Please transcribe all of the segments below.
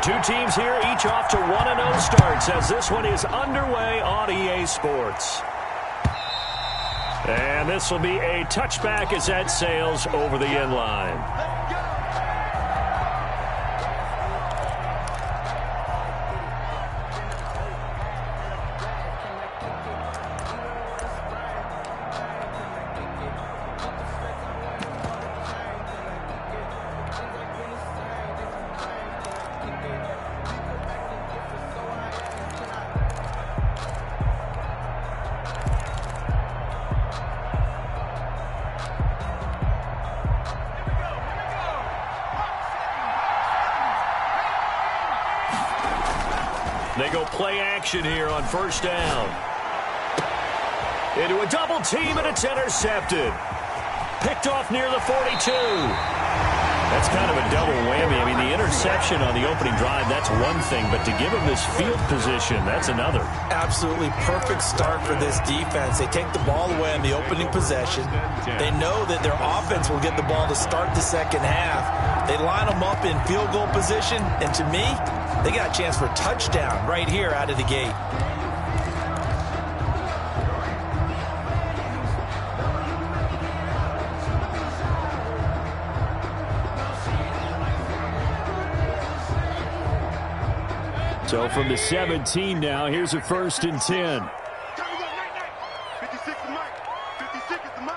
Two teams here, each off to 1-0 starts as this one is underway on EA Sports. And this will be a touchback as that sails over the end line. They go play action here on first down. Into a double team, and it's intercepted. Picked off near the 42. That's kind of a double whammy. I mean, the interception on the opening drive, that's one thing, but to give them this field position, that's another. Absolutely perfect start for this defense. They take the ball away on the opening possession. They know that their offense will get the ball to start the second half. They line them up in field goal position, and to me, they got a chance for a touchdown right here out of the gate. So from the 17 now, here's a 1st and 10. 56 is Mike. 56 is the Mike.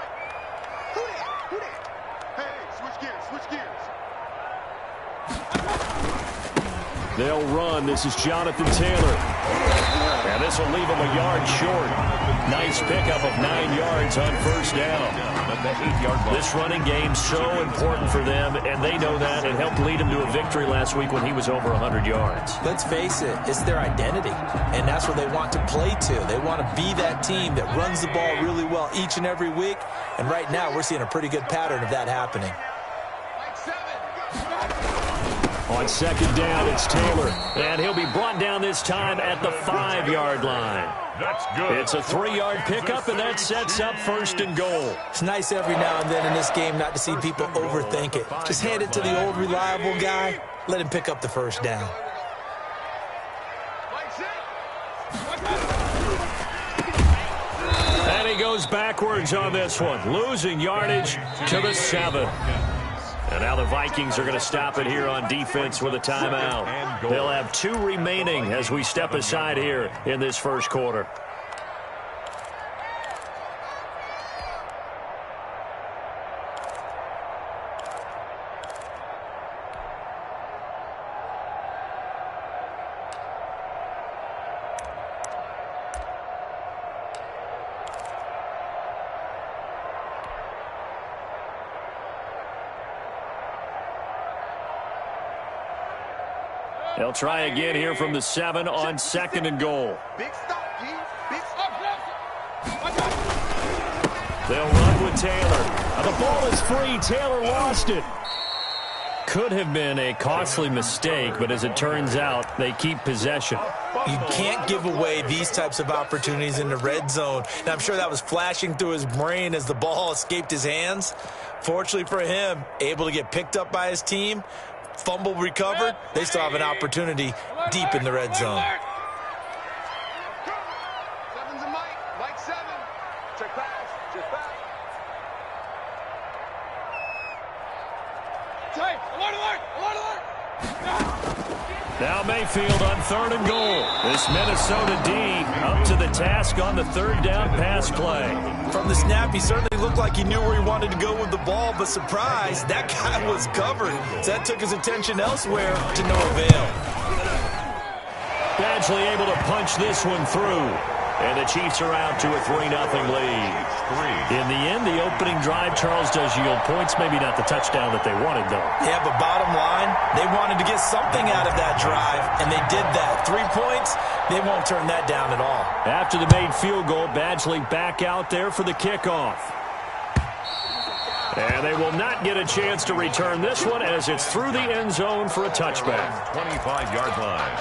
Who that? Hey, switch gears. They'll run. This is Jonathan Taylor. And this will leave him a yard short. Nice pickup of 9 yards on first down. This running game so important for them, and they know that. It helped lead him to a victory last week when he was over 100 yards. Let's face it, it's their identity, and that's what they want to play to. They want to be that team that runs the ball really well each and every week, and right now we're seeing a pretty good pattern of that happening. On second down, it's Taylor, and he'll be brought down this time at the 5-yard line. That's good. It's a 3-yard pickup, and that sets up 1st and goal. It's nice every now and then in this game not to see people overthink it. Just hand it to the old reliable guy, let him pick up the first down. And he goes backwards on this one, losing yardage to the 7. And now the Vikings are going to stop it here on defense with a timeout. They'll have 2 remaining as we step aside here in this first quarter. They'll try again here from the 7 on 2nd and goal. Big stop, G. Big stop. They'll run with Taylor. The ball is free. Taylor lost it. Could have been a costly mistake, but as it turns out, they keep possession. You can't give away these types of opportunities in the red zone. And I'm sure that was flashing through his brain as the ball escaped his hands. Fortunately for him, able to get picked up by his team. Fumble recovered. They still have an opportunity deep in the red zone. 7's a Mike 7. Check pass. Check back. Alert. Now Mayfield on 3rd and goal. This Minnesota D up to the task on the 3rd down pass play. From the snap, he certainly looked like he knew where he wanted to go with the ball, but surprise, that guy was covered. So that took his attention elsewhere to no avail. Badgley able to punch this one through. And the Chiefs are out to a 3-0 lead. In the end, the opening drive, Charles, does yield points. Maybe not the touchdown that they wanted, though. Yeah, but bottom line, they wanted to get something out of that drive, and they did that. 3 points, they won't turn that down at all. After the made field goal, Badgley back out there for the kickoff. And they will not get a chance to return this one as it's through the end zone for a touchback. 25-yard line.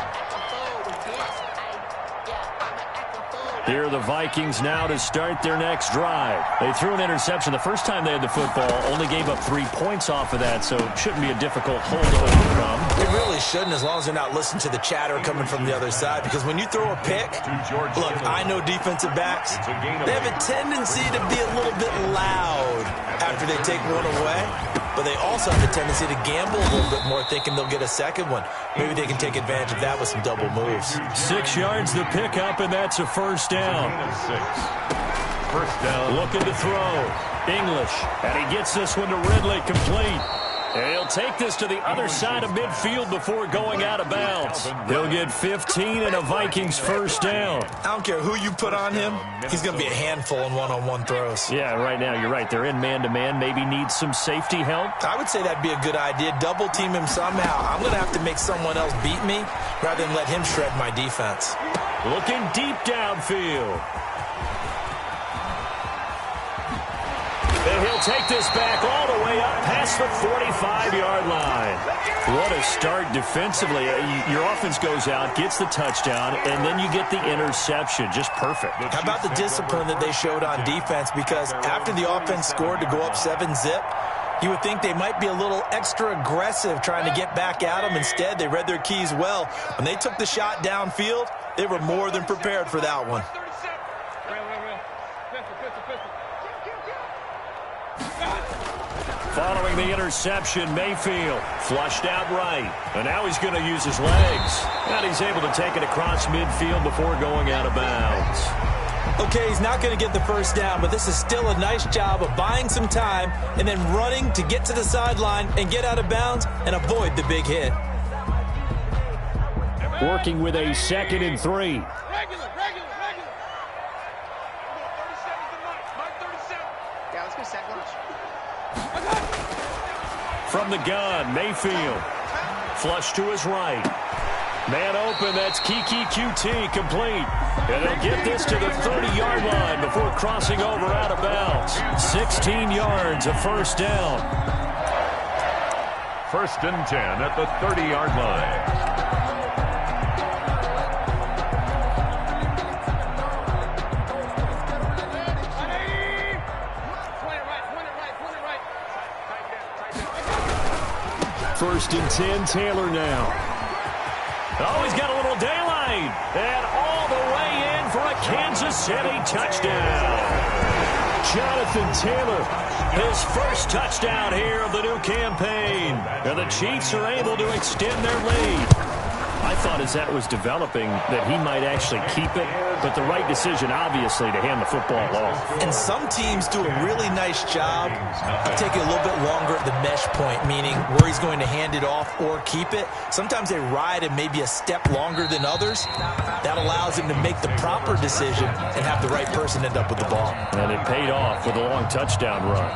Here are the Vikings now to start their next drive. They threw an interception the first time they had the football, only gave up 3 points off of that, so it shouldn't be a difficult hole to overcome. It really shouldn't, as long as they're not listening to the chatter coming from the other side, because when you throw a pick, look, I know defensive backs, they have a tendency to be a little bit loud after they take one away, but they also have the tendency to gamble a little bit more, thinking they'll get a second one. Maybe they can take advantage of that with some double moves. 6 yards the pickup, and that's a first down. First down. Looking to throw. English. And he gets this one to Ridley, complete. And he'll take this to the other side of midfield before going out of bounds. He'll get 15 and a Vikings first down. I don't care who you put on him. He's going to be a handful in one-on-one throws. Yeah, right now you're right. They're in man-to-man. Maybe need some safety help. I would say that'd be a good idea. Double team him somehow. I'm going to have to make someone else beat me rather than let him shred my defense. Looking deep downfield. And he'll take this back all the way up past the 45-yard line. What a start defensively. Your offense goes out, gets the touchdown, and then you get the interception. Just perfect. How about the discipline that they showed on defense? Because after the offense scored to go up 7-zip, you would think they might be a little extra aggressive trying to get back at them. Instead, they read their keys well. When they took the shot downfield, they were more than prepared for that one. Following the interception, Mayfield flushed out right. And now he's going to use his legs. And he's able to take it across midfield before going out of bounds. Okay, he's not going to get the first down, but this is still a nice job of buying some time and then running to get to the sideline and get out of bounds and avoid the big hit. Working with a 2nd and 3. Regular. Yeah, let's go second. From the gun, Mayfield. Flush to his right. Man open, that's Kiki QT, complete. And they'll get this to the 30-yard line before crossing over out of bounds. 16 yards, a first down. 1st and 10 at the 30-yard line. First and 10, Taylor now. Oh, he's got a little daylight. And all the way in for a Kansas City touchdown. Jonathan Taylor, his first touchdown here of the new campaign. And the Chiefs are able to extend their lead. I thought as that was developing that he might actually keep it, but the right decision, obviously, to hand the football off. And some teams do a really nice job of taking a little bit longer at the mesh point, meaning where he's going to hand it off or keep it. Sometimes they ride it maybe a step longer than others. That allows him to make the proper decision and have the right person end up with the ball. And it paid off with a long touchdown run.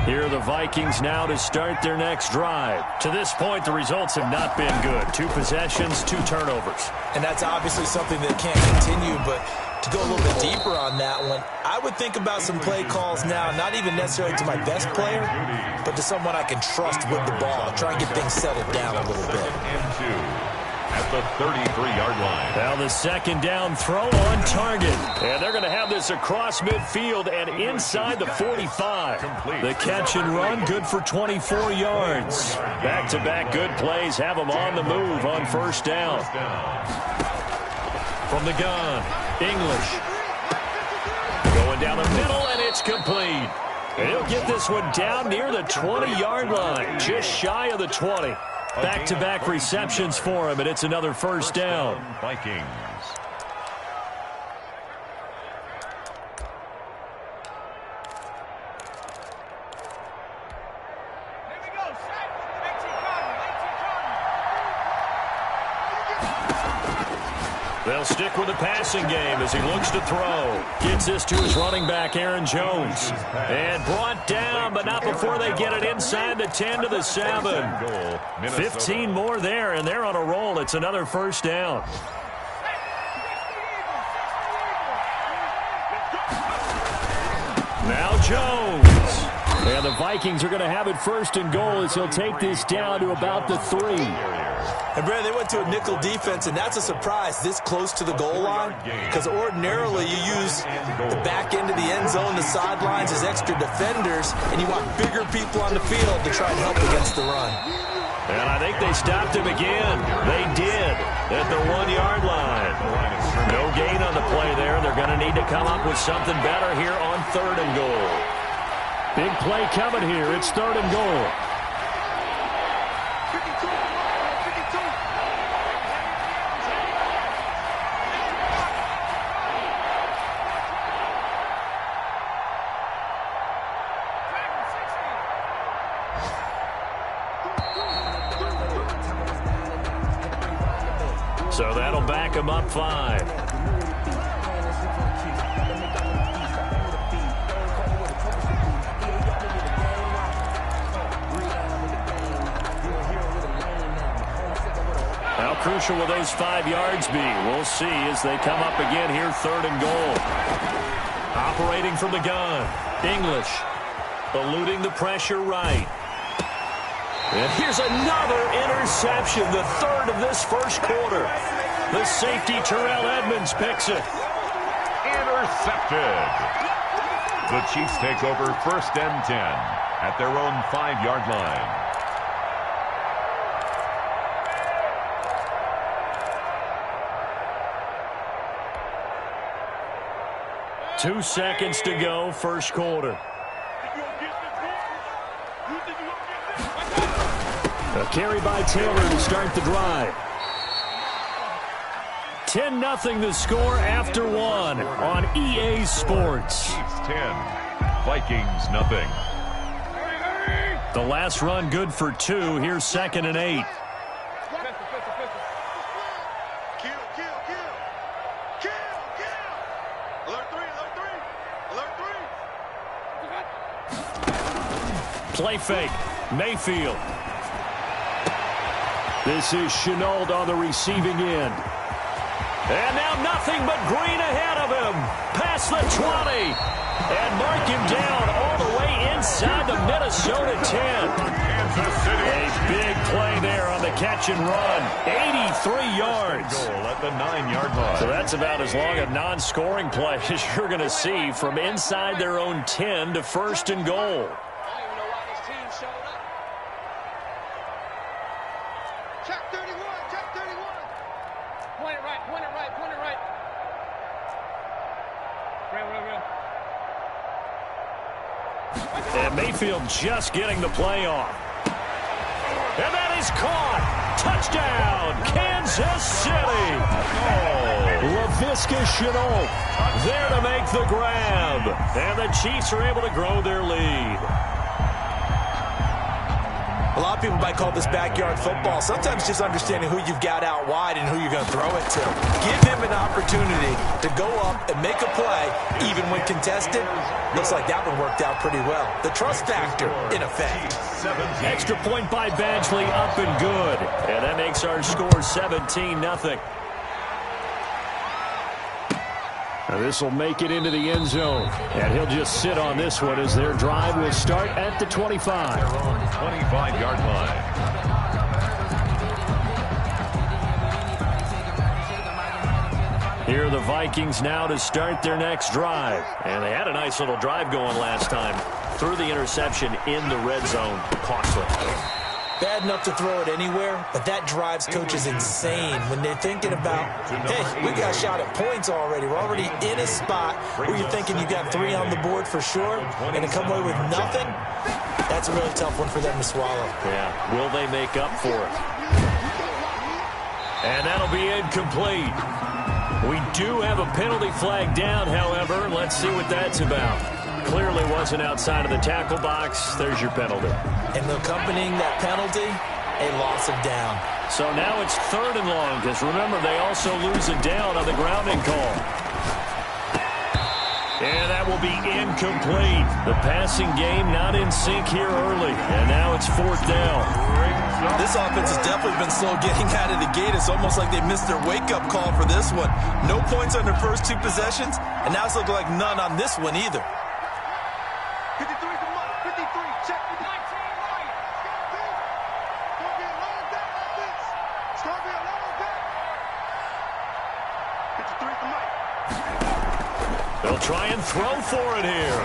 Here are the Vikings now to start their next drive. To this point, the results have not been good. 2 possessions, 2 turnovers. And that's obviously something that can't continue, but to go a little bit deeper on that one, I would think about some play calls now, not even necessarily to my best player, but to someone I can trust with the ball. Try and get things settled down a little bit. At the 33-yard line. Now the 2nd down throw on target. And they're going to have this across midfield and inside the 45. The catch and run, good for 24 yards. Back-to-back good plays have them on the move on first down. From the gun, English. Going down the middle, and it's complete. And he'll get this one down near the 20-yard line, just shy of the 20. Back-to-back receptions for him, and it's another first down. Vikings. They'll stick with the passing game as he looks to throw. Gets this to his running back, Aaron Jones. And brought down, but not before they get it inside the 10 to the 7. 15 more there, and they're on a roll. It's another first down. Now Jones. And the Vikings are going to have it first and goal as he'll take this down to about the 3. And, Brad, they went to a nickel defense, and that's a surprise this close to the goal line, because ordinarily you use the back end of the end zone, the sidelines as extra defenders, and you want bigger people on the field to try and help against the run. And I think they stopped him again. They did at the 1-yard line. No gain on the play there. They're going to need to come up with something better here on 3rd and goal. Big play coming here. It's 3rd and goal. So that'll back him up 5. How crucial will those 5 yards be? We'll see as they come up again here, 3rd and goal. Operating from the gun. English eluding the pressure right. And here's another interception, the 3rd of this first quarter. The safety, Terrell Edmonds, picks it. Intercepted. The Chiefs take over 1st and 10 at their own 5-yard line. Two seconds to go, first quarter. A carry by Taylor to start the drive. 10-0 the score after 1 on EA Sports. Chiefs 10, Vikings nothing. The last run good for 2. Here's 2nd and 8. Play fake. Mayfield. This is Chenault on the receiving end. And now nothing but green ahead of him. Past the 20. And mark him down all the way inside the Minnesota 10. Kansas City. A big play there on the catch and run. 83 yards. Goal at the 9-yard line. So that's about as long a non-scoring play as you're going to see from inside their own 10 to 1st and goal. And Mayfield just getting the play off. And that is caught. Touchdown, Kansas City. Laviska Shenault there to make the grab. And the Chiefs are able to grow their lead. A lot of people might call this backyard football. Sometimes just understanding who you've got out wide and who you're going to throw it to. Give him an opportunity to go up and make a play, even when contested. Looks like that one worked out pretty well. The trust factor, in effect. Extra point by Badgley, up and good. And that makes our score 17-0. Now this will make it into the end zone. And he'll just sit on this one as their drive will start at the 25. Their own 25-yard line. Here are the Vikings now to start their next drive. And they had a nice little drive going last time. Threw the interception in the red zone. Costly. Bad enough to throw it anywhere, but that drives coaches insane when they're thinking about, hey, we got shot at points already. We're already in a spot where you're thinking you got 3 on the board for sure, and to come away with nothing, that's a really tough one for them to swallow. Yeah, will they make up for it? And that'll be incomplete. We do have a penalty flag down, however. Let's see what that's about. Clearly wasn't outside of the tackle box. There's your penalty. And accompanying that penalty, a loss of down. So now it's 3rd and long, because remember, they also lose a down on the grounding call. And that will be incomplete. The passing game not in sync here early. And now it's 4th down. This offense has definitely been slow getting out of the gate. It's almost like they missed their wake-up call for this one. No points on their first 2 possessions, and now it's looking like none on this one either. They'll try and throw for it here.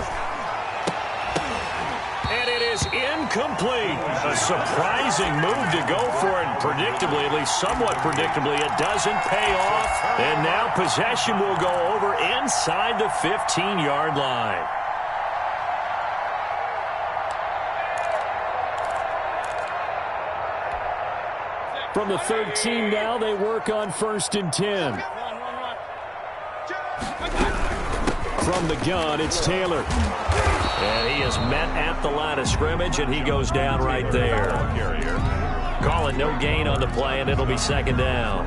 And it is incomplete. A surprising move to go for it. Predictably, at least somewhat predictably, it doesn't pay off. And now possession will go over inside the 15-yard line. From the 13 now, they work on 1st and 10. From the gun, it's Taylor. And he is met at the line of scrimmage, and he goes down right there. Calling no gain on the play, and it'll be 2nd down.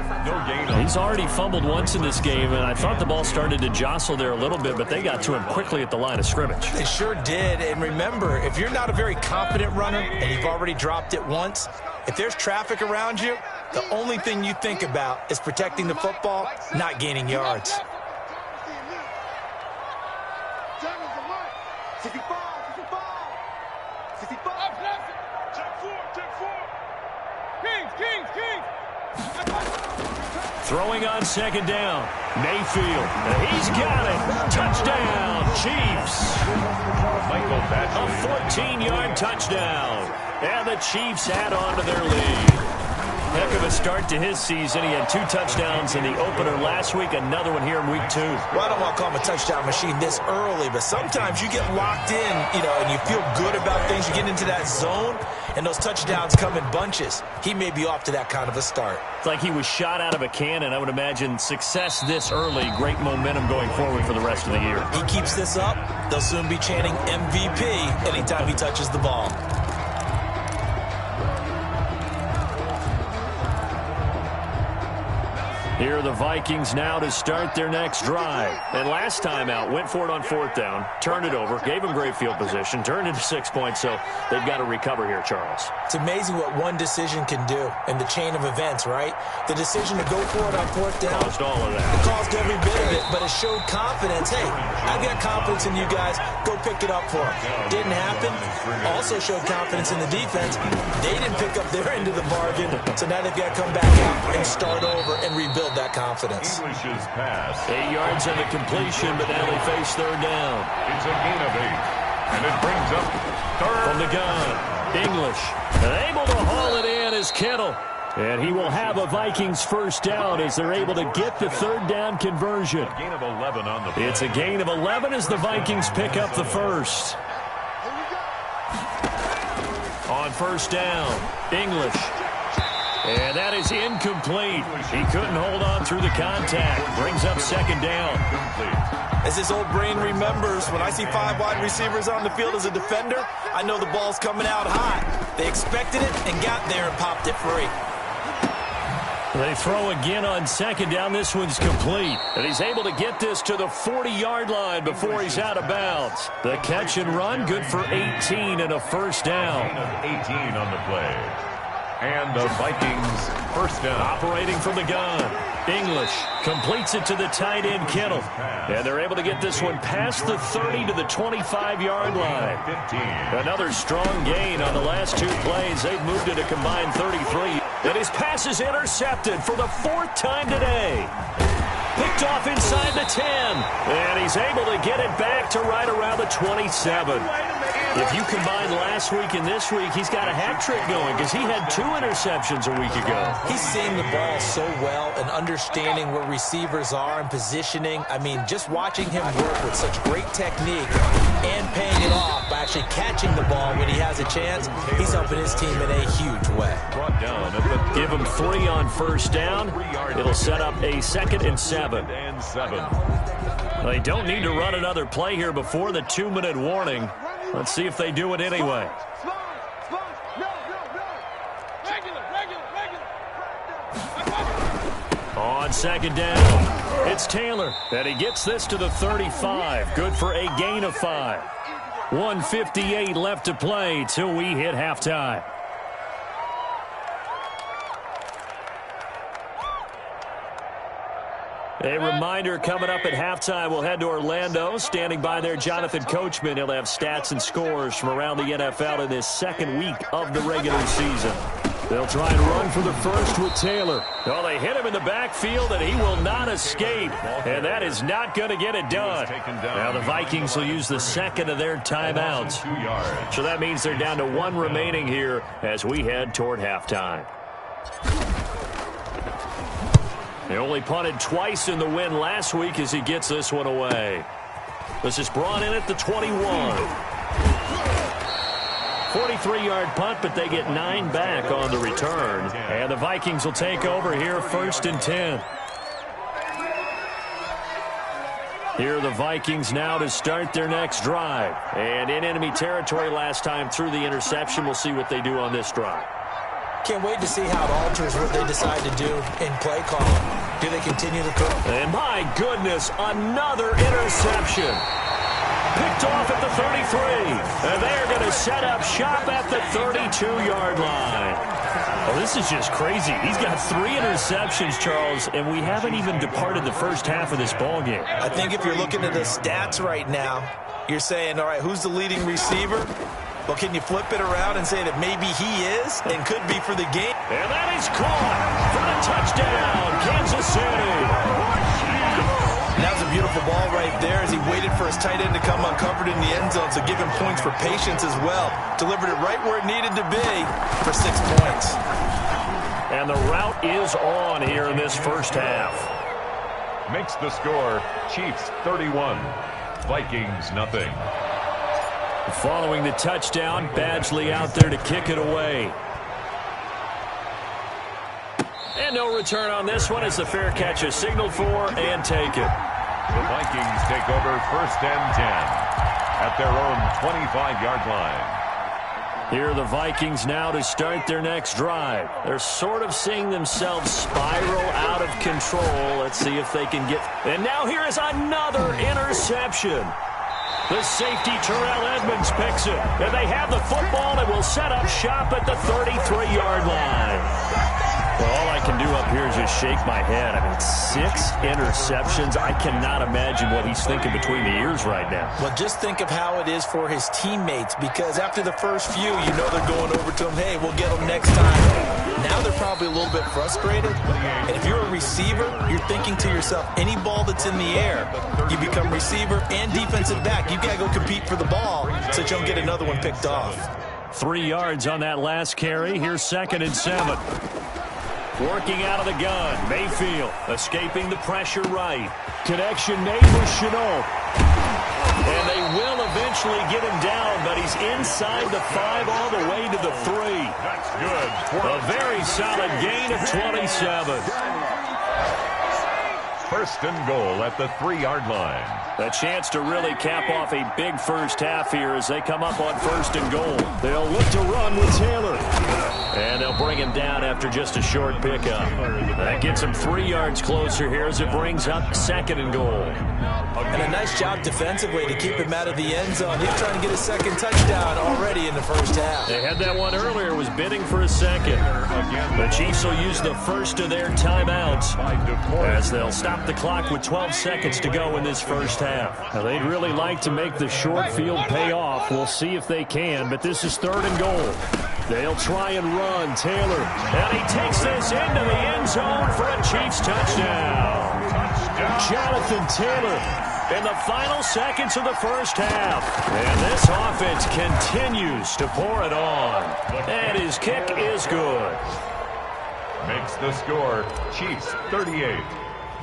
He's already fumbled once in this game, and I thought the ball started to jostle there a little bit, but they got to him quickly at the line of scrimmage. They sure did. And remember, if you're not a very confident runner and you've already dropped it once, if there's traffic around you, the only thing you think about is protecting the football, not gaining yards. 65. Kings. Throwing on 2nd down. Mayfield. He's got it. Touchdown, Chiefs. A 14-yard touchdown. And the Chiefs add on to their lead. Heck of a start to his season. He had 2 touchdowns in the opener last week, another one here in week 2. Well, I don't want to call him a touchdown machine this early, but sometimes you get locked in, and you feel good about things. You get into that zone, and those touchdowns come in bunches. He may be off to that kind of a start. It's like he was shot out of a cannon. I would imagine success this early, great momentum going forward for the rest of the year. He keeps this up, they'll soon be chanting MVP anytime he touches the ball. Here are the Vikings now to start their next drive. And last time out, went for it on 4th down, turned it over, gave them great field position, turned it to 6 points, so they've got to recover here, Charles. It's amazing what one decision can do in the chain of events, right? The decision to go for it on 4th down. Caused all of that. It caused every bit of it, but it showed confidence. Hey, I've got confidence in you guys. Go pick it up for them. Didn't happen. Also showed confidence in the defense. They didn't pick up their end of the bargain, so now they've got to come back out and start over and rebuild that confidence. 8 yards on the completion, but now they face 3rd down. It's a gain of 8, and it brings up 3rd. From the gun, English, and able to haul it in is Kittle. And he will have a Vikings 1st down as they're able to get the 3rd down conversion. A gain of 11 on the play. It's a gain of 11 as the Vikings pick up the 1st. On 1st down, English. And that is incomplete. He couldn't hold on through the contact. Brings up 2nd down. As his old brain remembers, when I see 5 wide receivers on the field as a defender, I know the ball's coming out hot. They expected it and got there and popped it free. They throw again on 2nd down. This one's complete. And he's able to get this to the 40-yard line before he's out of bounds. The catch and run, good for 18 and a 1st down. 18 on the play. And the Vikings 1st down. Operating from the gun. English completes it to the tight end, Kittle. And they're able to get this one past the 30 to the 25-yard line. 15. Another strong gain on the last 2 plays. They've moved it a combined 33. And his pass is intercepted for the 4th time today. Picked off inside the 10. And he's able to get it back to right around the 27. If you combine last week and this week, he's got a hat trick going because he had 2 interceptions a week ago. He's seeing the ball so well and understanding where receivers are and positioning. I mean, just watching him work with such great technique and paying it off by actually catching the ball when he has a chance, he's helping his team in a huge way. Brought down at the Give him 3 on 1st down. It'll set up a 2nd and 7. They don't need to run another play here before the 2-minute warning. Let's see if they do it anyway. On 2nd down, it's Taylor. And he gets this to the 35. Good for a gain of 5. 1:58 left to play till we hit halftime. A reminder coming up at halftime, we'll head to Orlando. Standing by there, Jonathan Coachman. He'll have stats and scores from around the NFL in this 2nd week of the regular season. They'll try and run for the first with Taylor. Well, they hit him in the backfield, and he will not escape. And that is not going to get it done. Now the Vikings will use the second of their timeouts. So that means they're down to one remaining here as we head toward halftime. They only punted twice in the win last week as he gets this one away. This is brought in at the 21. 43-yard punt, but they get 9 back on the return. And the Vikings will take over here, 1st and 10. Here are the Vikings now to start their next drive. And in enemy territory last time through the interception. We'll see what they do on this drive. Can't wait to see how it alters what they decide to do in play calling. Do they continue to throw? And my goodness, another interception. Picked off at the 33. And they're going to set up shop at the 32-yard line. Oh, this is just crazy. He's got 3 interceptions, Charles, and we haven't even departed the first half of this ballgame. I think if you're looking at the stats right now, you're saying, all right, who's the leading receiver? Well, can you flip it around and say that maybe he is and could be for the game? And that is caught for a touchdown, Kansas City. That was a beautiful ball right there as he waited for his tight end to come uncovered in the end zone, so give him points for patience as well. Delivered it right where it needed to be for 6 points. And the route is on here in this first half. Makes the score Chiefs 31, Vikings nothing. Following the touchdown, Badgley out there to kick it away. And no return on this one as the fair catch is signaled for and taken. The Vikings take over 1st and 10 at their own 25-yard line. Here are the Vikings now to start their next drive. They're sort of seeing themselves spiral out of control. Let's see if they can get... And now here is another interception. The safety, Terrell Edmonds, picks it. And they have the football and will set up shop at the 33-yard line. Well, all I can do up here is just shake my head. I mean, 6 interceptions. I cannot imagine what he's thinking between the ears right now. Well, just think of how it is for his teammates, because after the first few, you know they're going over to him, hey, we'll get them next time. Now they're probably a little bit frustrated. And if you're a receiver, you're thinking to yourself, any ball that's in the air, you become receiver and defensive back. You've got to go compete for the ball so that you don't get another one picked off. 3 yards on that last carry. Here's 2nd and 7. Working out of the gun. Mayfield escaping the pressure right. Connection made with Chenault. And they will eventually get him down, but he's inside the 5 all the way to the 3. That's good. A very solid gain of 27. 1st and goal at the 3-yard line. A chance to really cap off a big first half here as they come up on 1st and goal. They'll look to run with Taylor. And they'll bring him down after just a short pickup. That gets him 3 yards closer here as it brings up 2nd and goal. And a nice job defensively to keep him out of the end zone. He's trying to get a 2nd touchdown already in the first half. They had that one earlier, was bidding for a 2nd. The Chiefs will use the first of their timeouts as they'll stop the clock with 12 seconds to go in this first half. Now, they'd really like to make the short field pay off. We'll see if they can, but this is 3rd and goal. They'll try and run. Taylor, and he takes this into the end zone for a Chiefs touchdown. Jonathan Taylor in the final seconds of the first half. And this offense continues to pour it on. And his kick is good. Makes the score Chiefs 38,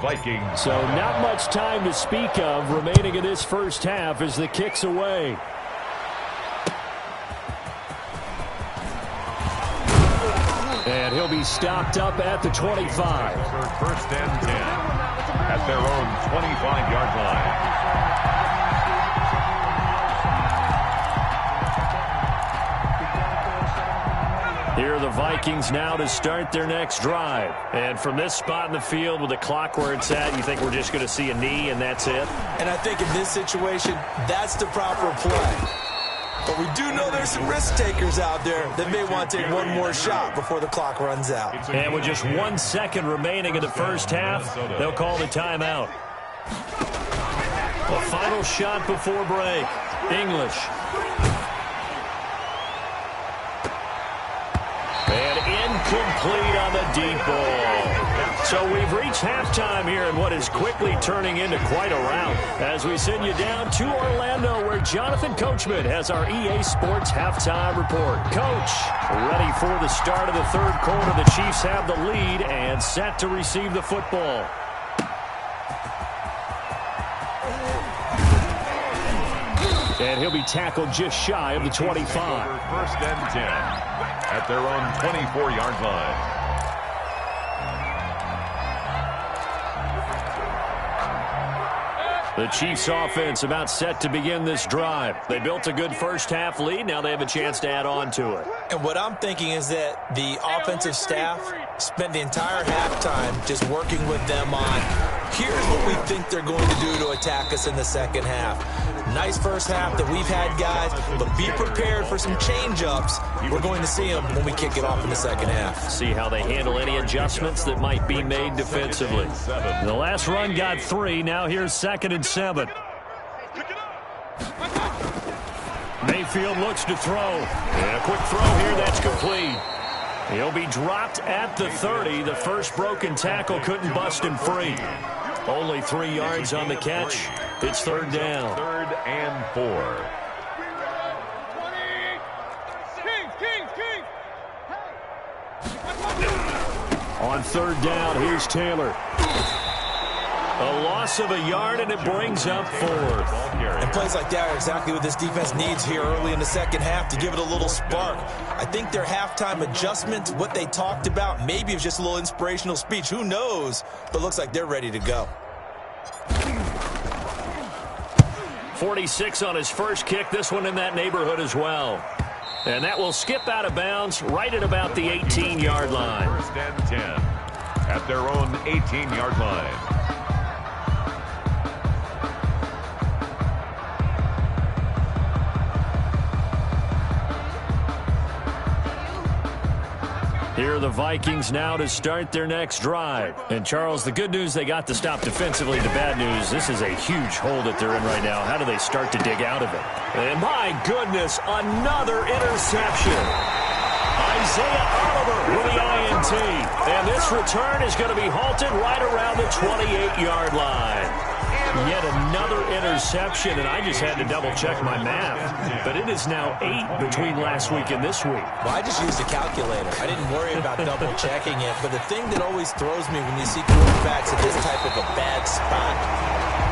Vikings. So not much time to speak of remaining in this first half as the kick's away. And he'll be stopped up at the 25. 1st and 10 at their own 25-yard line. Here are the Vikings now to start their next drive. And from this spot in the field with the clock where it's at, you think we're just going to see a knee and that's it? And I think in this situation, that's the proper play. But we do know there's some risk takers out there that may want to take one more shot before the clock runs out. And with just 1 second remaining in the first half, they'll call the timeout. A final shot before break. English. And Incomplete on the deep ball. So we've reached halftime here in what is quickly turning into quite a rout as we send you down to Orlando where Jonathan Coachman has our EA Sports halftime report. Coach, ready for the start of the third quarter. The Chiefs have the lead and set to receive the football. And he'll be tackled just shy of the 25. First and 10 at their own 24-yard line. The Chiefs offense about set to begin this drive. They built a good first half lead. Now they have a chance to add on to it. And what I'm thinking is that the offensive staff spent the entire halftime just working with them on, here's what we think they're going to do to attack us in the second half. Nice first half that we've had, guys, but be prepared for some change-ups. We're going to see them when we kick it off in the second half. See how they handle any adjustments that might be made defensively. The last run got 3. Now here's 2nd and 7. Mayfield looks to throw. And a quick throw here, that's complete. He'll be dropped at the 30. The first broken tackle couldn't bust him free. Only 3 yards on the catch. It's third down. 3rd and 4. On third down, here's Taylor. A loss of a yard, and it brings up 4th. And plays like that are exactly what this defense needs here early in the second half to give it a little spark. I think their halftime adjustment, what they talked about, maybe it was just a little inspirational speech. Who knows? But looks like they're ready to go. 46 on his first kick. This one in that neighborhood as well. And that will skip out of bounds right at about the 18-yard line. 1st and 10 at their own 18-yard line. Here are the Vikings now to start their next drive. And, Charles, the good news, they got to stop defensively. The bad news, this is a huge hole that they're in right now. How do they start to dig out of it? And, my goodness, another interception. Isaiah Oliver with the INT. And this return is going to be halted right around the 28-yard line. Yet another interception, and I just had to double-check my math. But it is now 8 between last week and this week. Well, I just used a calculator. I didn't worry about double-checking it. But the thing that always throws me when you see quarterbacks at this type of a bad spot,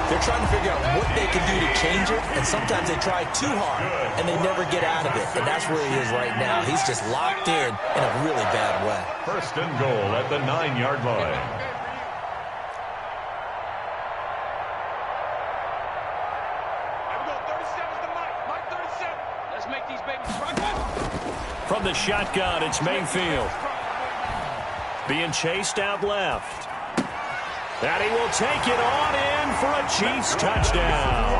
they're trying to figure out what they can do to change it, and sometimes they try too hard, and they never get out of it. And that's where he is right now. He's just locked in a really bad way. 1st and goal at the 9-yard line. From the shotgun, it's Mayfield. Being chased out left. And he will take it on in for a Chiefs touchdown.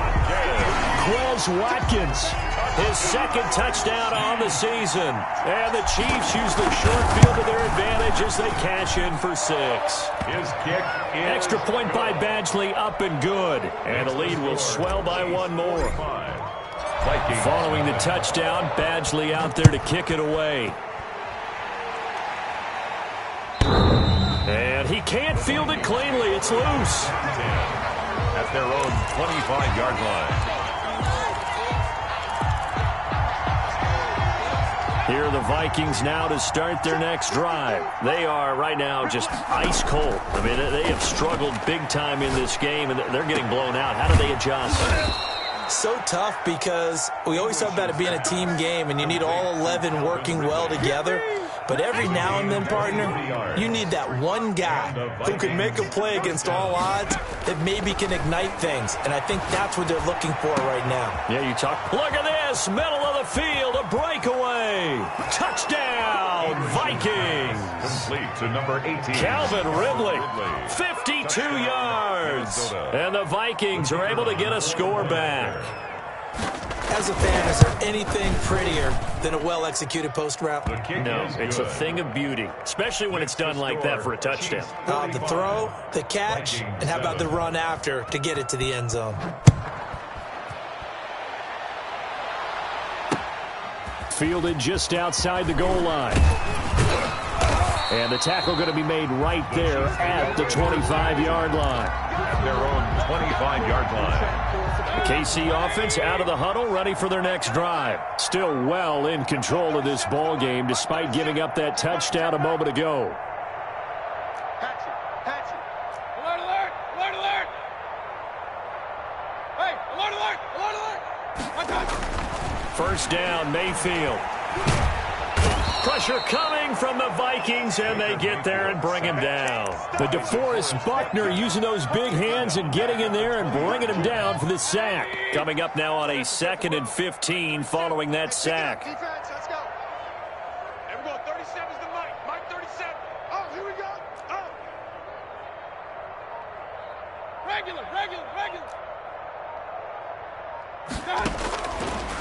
Quez Watkins, his 2nd touchdown on the season. And the Chiefs use the short field to their advantage as they cash in for 6. His kick is extra point by Badgley, up and good. And the lead will swell by 1 more. Following the touchdown, Badgley out there to kick it away. And he can't field it cleanly. It's loose. At their own 25-yard line. Here are the Vikings now to start their next drive. They are right now just ice cold. I mean, they have struggled big time in this game, and they're getting blown out. How do they adjust? So tough because we always talk about it being a team game and you need all 11 working well together. But every now and then, partner, you need that one guy who can make a play against all odds that maybe can ignite things. And I think that's what they're looking for right now. Yeah, you talk. Look at this. Middle of the field. A breakaway. Touchdown, Vikings. Complete to number 18. Calvin Ridley. 52 yards. And the Vikings are able to get a score back. As a fan, is there anything prettier than a well-executed post route? No, it's a thing of beauty, especially when it's done like that for a touchdown. The throw, the catch, and how about the run after to get it to the end zone? Fielded just outside the goal line. And the tackle going to be made right there at the 25-yard line. At their own 25-yard line. The KC offense out of the huddle, ready for their next drive. Still well in control of this ball game, despite giving up that touchdown a moment ago. Alert, alert! Alert, alert! Hey, alert, alert! Alert, alert! First down, Mayfield. Pressure coming from the Vikings, and they get there and bring him down. The DeForest Buckner using those big hands and getting in there and bringing him down for the sack. Coming up now on a 2nd and 15 following that sack. Defense, let's go. Here we go. 37's the Mike. Mike 37. Oh, here we go. Oh. Regular.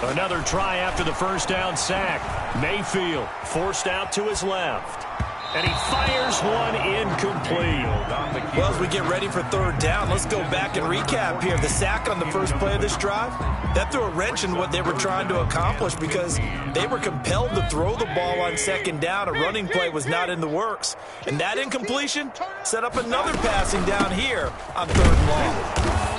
Another try after the first down sack. Mayfield forced out to his left. And he fires one incomplete. Well, as we get ready for third down, let's go back and recap here. The sack on the first play of this drive, that threw a wrench in what they were trying to accomplish because they were compelled to throw the ball on second down. A running play was not in the works. And that incompletion set up another passing down here on third and long.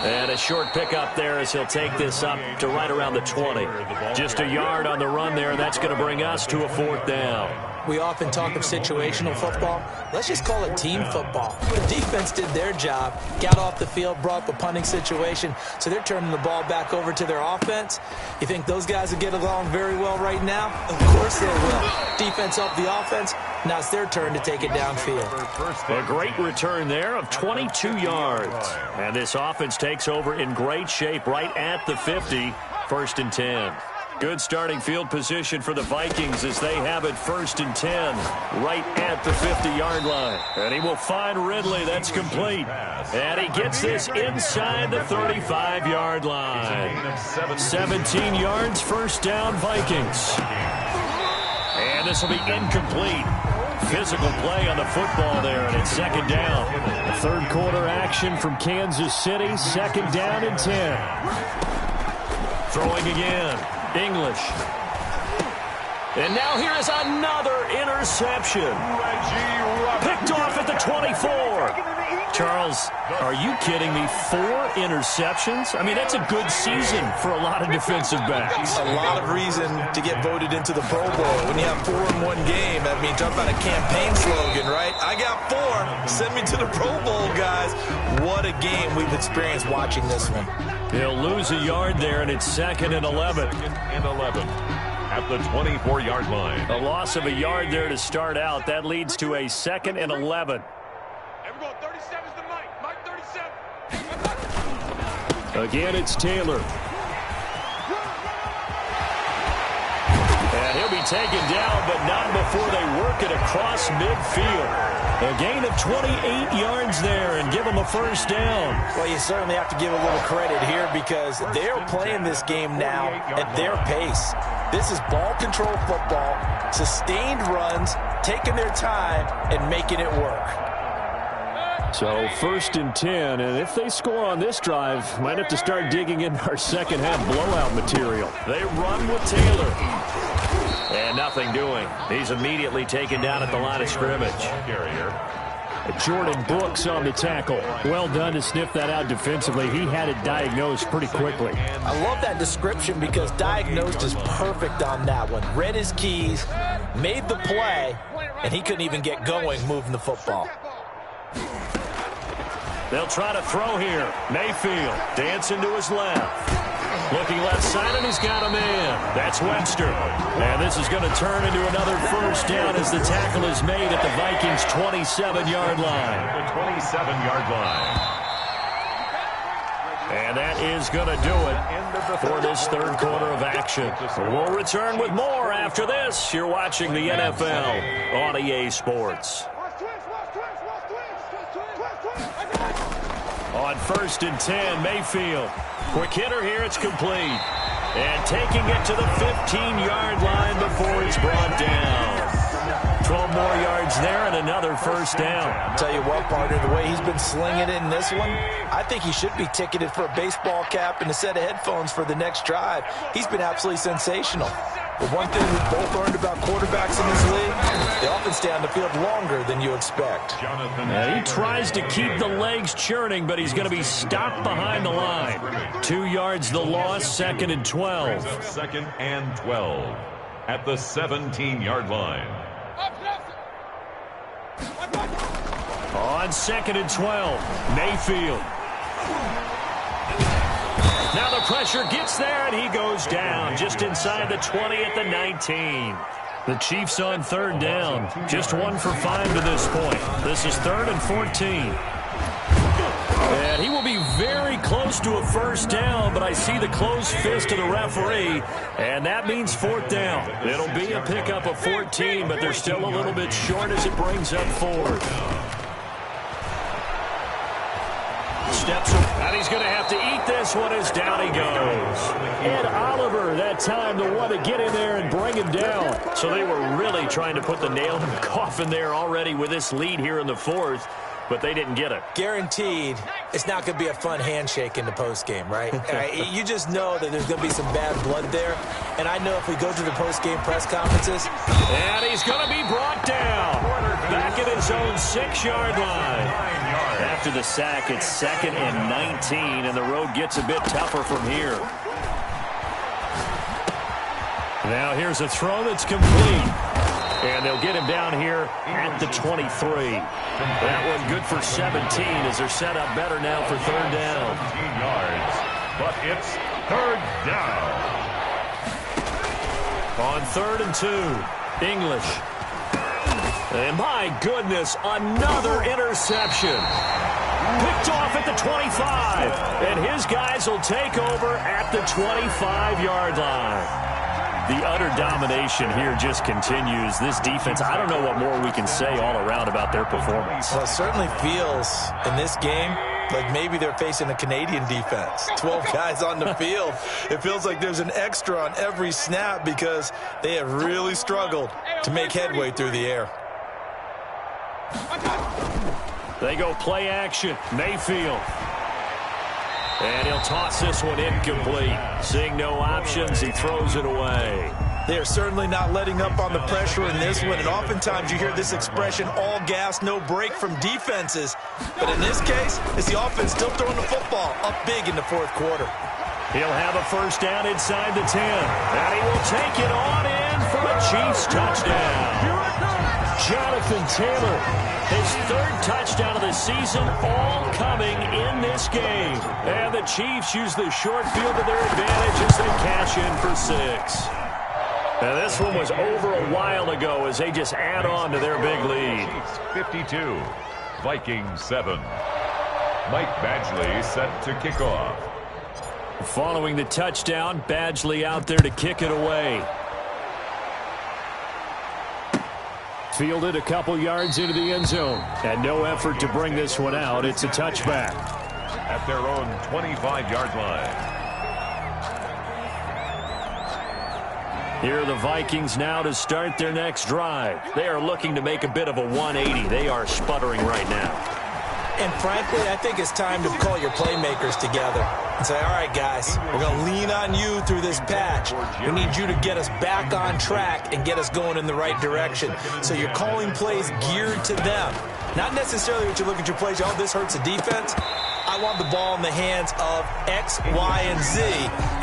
And a short pickup there as he'll take this up to right around the 20. Just a yard on the run there. That's going to bring us to a fourth down. We often talk of situational football. Let's just call it team football. The defense did their job, got off the field, brought up a punting situation, so they're turning the ball back over to their offense. You think those guys will get along very well right now? Of course they will. Defense helped the offense. Now it's their turn to take it downfield. A great return there of 22 yards. And this offense takes over in great shape right at the 50, 1st and 10. Good starting field position for the Vikings as they have it 1st and 10 right at the 50-yard line. And he will find Ridley. That's complete. And he gets this inside the 35-yard line. 17 yards, first down, Vikings. And this will be incomplete. Physical play on the football there, and it's 2nd down. Third quarter action from Kansas City, 2nd down and 10. Throwing again. English. And now here is another interception. Picked off at the 24. Charles, are you kidding me? 4 interceptions? I mean, that's a good season for a lot of defensive backs. A lot of reason to get voted into the Pro Bowl. When you have 4 in one game, I mean, talk about a campaign slogan, right? I got 4. Send me to the Pro Bowl, guys. What a game we've experienced watching this one. He'll lose a yard there, and it's 2nd and 11. 2nd and 11 at the 24-yard line. A loss of a yard there to start out. That leads to a 2nd and 11. Here we go. 37's the Mike. Mike 37. Again, it's Taylor. And he'll be taken down, but not before they work it across midfield. A gain of 28 yards there and give them a first down. Well, you certainly have to give a little credit here because they're playing this game now at their pace. This is ball control football, sustained runs, taking their time, and making it work. So 1st and 10, and if they score on this drive, might have to start digging in our second half blowout material. They run with Taylor. And nothing doing. He's immediately taken down at the line of scrimmage. Jordan Brooks on the tackle. Well done to sniff that out defensively. He had it diagnosed pretty quickly. I love that description because diagnosed is perfect on that one. Read his keys, made the play, and he couldn't even get going moving the football. They'll try to throw here. Mayfield dancing to his left. Looking left side, and he's got a man. That's Webster. And this is going to turn into another first down as the tackle is made at the Vikings' 27-yard line. The 27-yard line. And that is going to do it for this third quarter of action. We'll return with more after this. You're watching the NFL on EA Sports. On 1st and 10, Mayfield. Quick hitter here, it's complete. And taking it to the 15-yard line before it's brought down. 12 more yards there and another first down. I'll tell you what, partner, the way he's been slinging it in this one, I think he should be ticketed for a baseball cap and a set of headphones for the next drive. He's been absolutely sensational. But one thing we've both learned about quarterbacks in this league, they often stay on the field longer than you expect. And he tries to keep the legs churning, but he's going to be stopped behind the line. 2 yards the loss, 2nd and 12. 2nd and 12 at the 17-yard line. On 2nd and 12, Mayfield. Now the pressure gets there, and he goes down just inside the 20 at the 19. The Chiefs on 3rd down. Just 1 for 5 to this point. This is 3rd and 14. And he will be very close to a 1st down, but I see the closed fist of the referee, and that means 4th down. It'll be a pickup of 14, but they're still a little bit short as it brings up 4th. Steps up, and he's going to have to eat this one as down he goes. Ed Oliver, that time, the one to get in there and bring him down. So they were really trying to put the nail in the coffin there already with this lead here in the 4th, but they didn't get it. Guaranteed, it's not going to be a fun handshake in the postgame, right? You just know that there's going to be some bad blood there. And I know if we go to the postgame press conferences. And he's going to be brought down back at his own 6-yard line. After the sack, it's 2nd and 19, and the road gets a bit tougher from here. Now here's a throw that's complete. And they'll get him down here at the 23. That one good for 17 as they're set up better now for 3rd down. 17 yards, but it's 3rd down. On 3rd and 2, English. And my goodness, another interception. Picked off at the 25. And his guys will take over at the 25-yard line. The utter domination here just continues. This defense, I don't know what more we can say all around about their performance. Well, it certainly feels in this game like maybe they're facing a Canadian defense. 12 guys on the field. It feels like there's an extra on every snap because they have really struggled to make headway through the air. They go play action. Mayfield. And he'll toss this one incomplete. Seeing no options, he throws it away. They are certainly not letting up on the pressure in this one, and oftentimes you hear this expression, all gas, no break from defenses. But in this case, it's the offense still throwing the football up big in the 4th quarter. He'll have a 1st down inside the 10. And he will take it on in for a Chiefs touchdown. Jonathan Taylor, his 3rd touchdown of the season, all coming in this game. And the Chiefs use the short field to their advantage as they cash in for 6. Now this one was over a while ago as they just add on to their big lead. 52, Vikings 7. Mike Badgley set to kick off. Following the touchdown, Badgley out there to kick it away. Fielded a couple yards into the end zone. And no effort to bring this one out. It's a touchback. At their own 25-yard line. Here are the Vikings now to start their next drive. They are looking to make a bit of a 180. They are sputtering right now. And frankly, I think it's time to call your playmakers together and say, all right, guys, we're going to lean on you through this patch. We need you to get us back on track and get us going in the right direction. So you're calling plays geared to them. Not necessarily what you look at your plays, oh, this hurts the defense. I want the ball in the hands of X, Y, and Z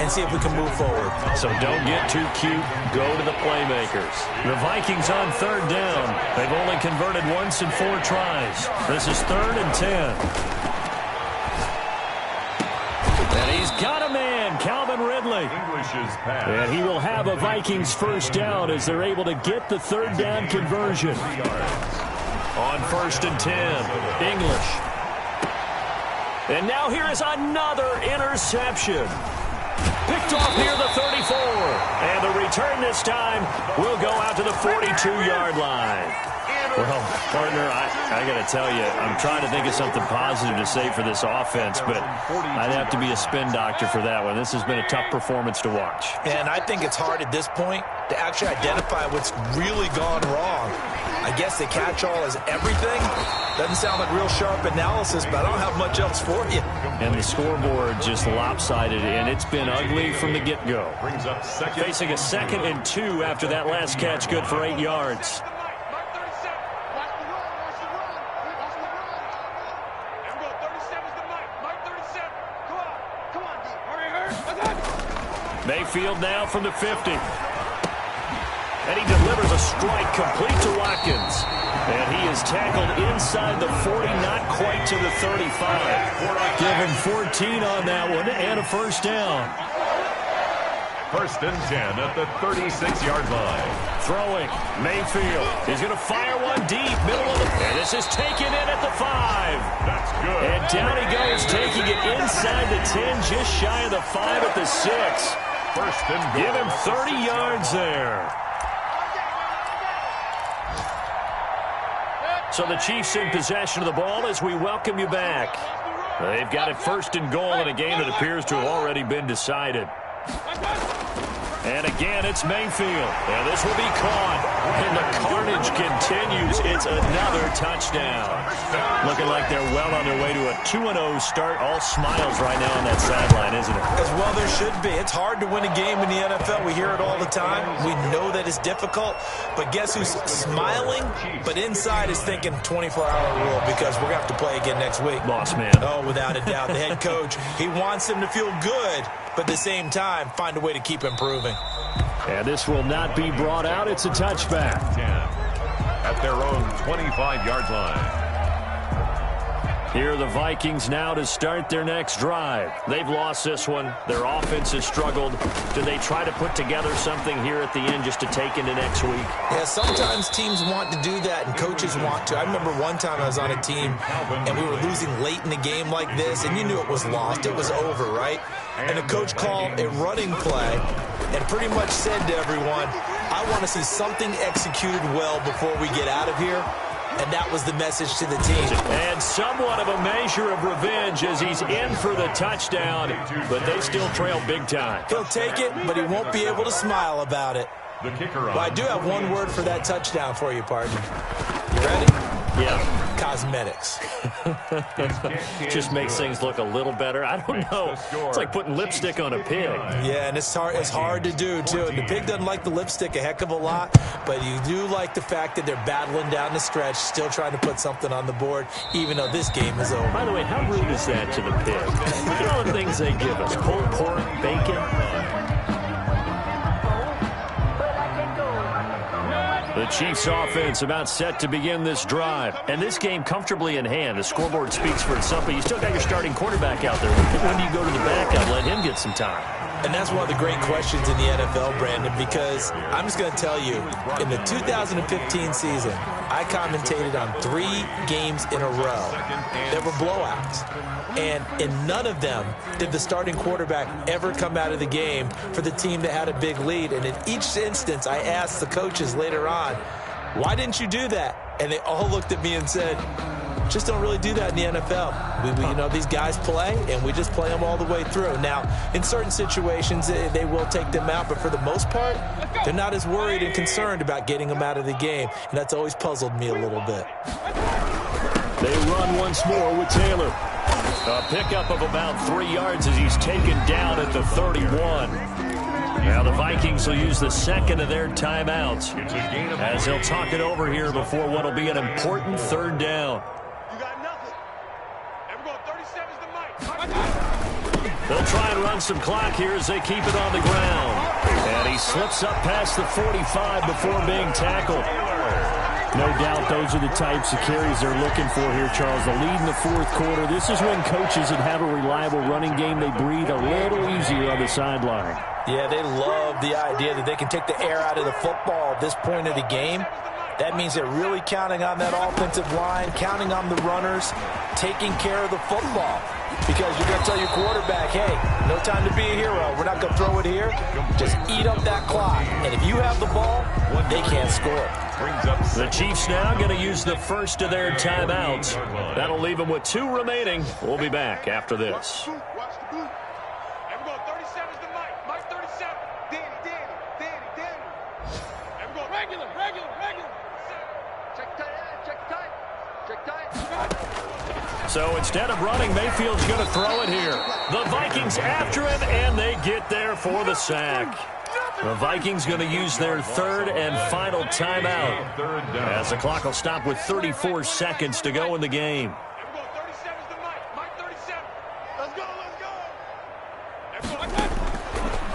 and see if we can move forward. So don't get too cute. Go to the playmakers. The Vikings on 3rd down. They've only converted once in 4 tries. This is 3rd and 10. And he's got a man, Calvin Ridley. English's pass. And he will have a Vikings 1st down as they're able to get the 3rd down conversion. On 1st and 10, English. And now here is another interception. Picked off near the 34. And the return this time will go out to the 42-yard line. Well, partner, I got to tell you, I'm trying to think of something positive to say for this offense, but I'd have to be a spin doctor for that one. This has been a tough performance to watch. And I think it's hard at this point to actually identify what's really gone wrong. I guess the catch-all is everything. Doesn't sound like real sharp analysis, but I don't have much else for you. And the scoreboard just lopsided, and it's been ugly from the get-go. Brings up second. Facing a 2nd and 2 after that last catch, good for 8 yards. Mayfield now from the 50. And he delivers a strike complete to Watkins. And he is tackled inside the 40, not quite to the 35. Give him 14 on that one and a first down. 1st and 10 at the 36-yard line. Throwing, Mayfield. He's going to fire one deep, middle of the... And this is taken in at the 5. That's good. And down he goes, taking it inside the 10, just shy of the 5 at the 6. 1st and goal. Give him 30 yards there. So the Chiefs in possession of the ball as we welcome you back. They've got it 1st and goal in a game that appears to have already been decided. And again, it's Mayfield. And this will be caught. And the carnage continues. It's another touchdown. Looking like they're well on their way to a 2-0 start. All smiles right now on that sideline, isn't it? As well there should be. It's hard to win a game in the NFL. We hear it all the time. We know that it's difficult. But guess who's smiling? But inside is thinking 24-hour rule because we're going to have to play again next week. Boss man. Oh, without a doubt. The head coach, he wants them to feel good, but at the same time, find a way to keep improving. And this will not be brought out. It's a touchback. 10 at their own 25-yard line. Here are the Vikings now to start their next drive. They've lost this one. Their offense has struggled. Do they try to put together something here at the end just to take into next week? Yeah, sometimes teams want to do that and coaches want to. I remember one time I was on a team and we were losing late in the game like this, and you knew it was lost. It was over, right? And the coach called a running play and pretty much said to everyone, I want to see something executed well before we get out of here. And that was the message to the team. And somewhat of a measure of revenge as he's in for the touchdown, but they still trail big time. He'll take it, but he won't be able to smile about it. The kicker on. Well, I do have one word for that touchdown for you, partner. You ready? Yeah. Cosmetics. Just makes things look a little better. I don't know. It's like putting lipstick on a pig. Yeah, and it's hard to do, too. And the pig doesn't like the lipstick a heck of a lot, but you do like the fact that they're battling down the stretch, still trying to put something on the board, even though this game is over. By the way, how rude is that to the pig? Look at all the things they give us. Pulled pork, bacon. The Chiefs offense about set to begin this drive. And this game comfortably in hand. The scoreboard speaks for itself, but you still got your starting quarterback out there. When do you go to the backup, let him get some time? And that's one of the great questions in the NFL, Brandon, because I'm just going to tell you, in the 2015 season, I commentated on 3 games in a row that were blowouts. And in none of them did the starting quarterback ever come out of the game for the team that had a big lead. And in each instance, I asked the coaches later on, why didn't you do that? And they all looked at me and said, just don't really do that in the NFL. You know, these guys play, and we just play them all the way through. Now, in certain situations, they will take them out, but for the most part, they're not as worried and concerned about getting them out of the game, and that's always puzzled me a little bit. They run once more with Taylor. A pickup of about 3 yards as he's taken down at the 31. Now the Vikings will use the second of their timeouts as they'll talk it over here before what will be an important 3rd down. They'll try and run some clock here as they keep it on the ground. And he slips up past the 45 before being tackled. No doubt those are the types of carries they're looking for here, Charles. The lead in the 4th quarter. This is when coaches that have a reliable running game, they breathe a little easier on the sideline. Yeah, they love the idea that they can take the air out of the football at this point of the game. That means they're really counting on that offensive line, counting on the runners, taking care of the football. Because you're going to tell your quarterback, hey, no time to be a hero. We're not going to throw it here. Just eat up that clock. And if you have the ball, they can't score. The Chiefs now going to use the first of their timeouts. That'll leave them with 2 remaining. We'll be back after this. So instead of running, Mayfield's going to throw it here. The Vikings after him, and they get there for the sack. The Vikings going to use their third and final timeout, as the clock will stop with 34 seconds to go in the game.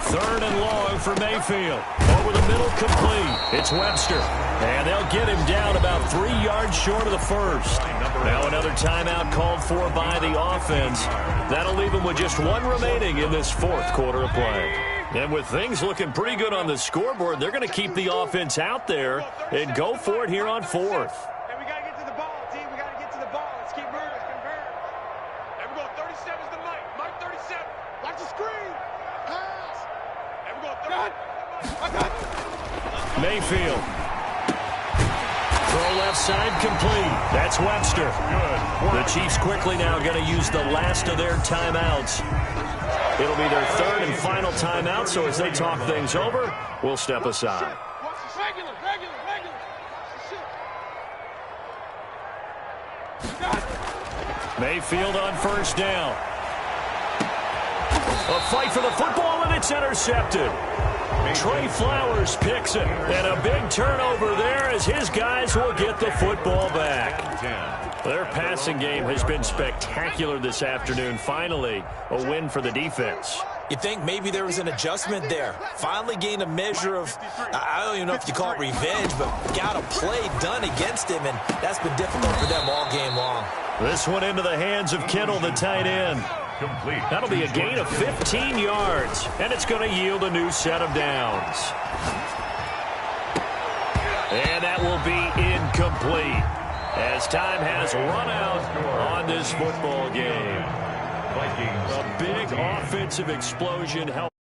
Third and long for Mayfield. Over the middle, complete. It's Webster. And they'll get him down about 3 yards short of the first. Now another timeout called for by the offense. That'll leave them with just one remaining in this fourth quarter of play. And with things looking pretty good on the scoreboard, they're going to keep the offense out there and go for it here on fourth. Hey, we got to get to the ball, team. We got to get to the ball. Let's keep moving. Convert. Hey, we go. 37's the Mike. Mike 37. Watch the screen. Pass. Hey, we go. 30. Mayfield. Throw left side complete. That's Webster. The Chiefs quickly now going to use the last of their timeouts. It'll be their third and final timeout, so as they talk things over, we'll step aside. Mayfield on first down. A fight for the football, and it's intercepted. Trey Flowers picks it, and a big turnover there as his guys will get the football back. Their passing game has been spectacular this afternoon. Finally, a win for the defense. You think maybe there was an adjustment there. Finally gained a measure of, I don't even know if you call it revenge, but got a play done against him, and that's been difficult for them all game long. This one into the hands of Kittle, the tight end. Complete. That'll be a gain of 15 yards, and it's going to yield a new set of downs. And that will be incomplete, as time has run out on this football game. A big offensive explosion helped.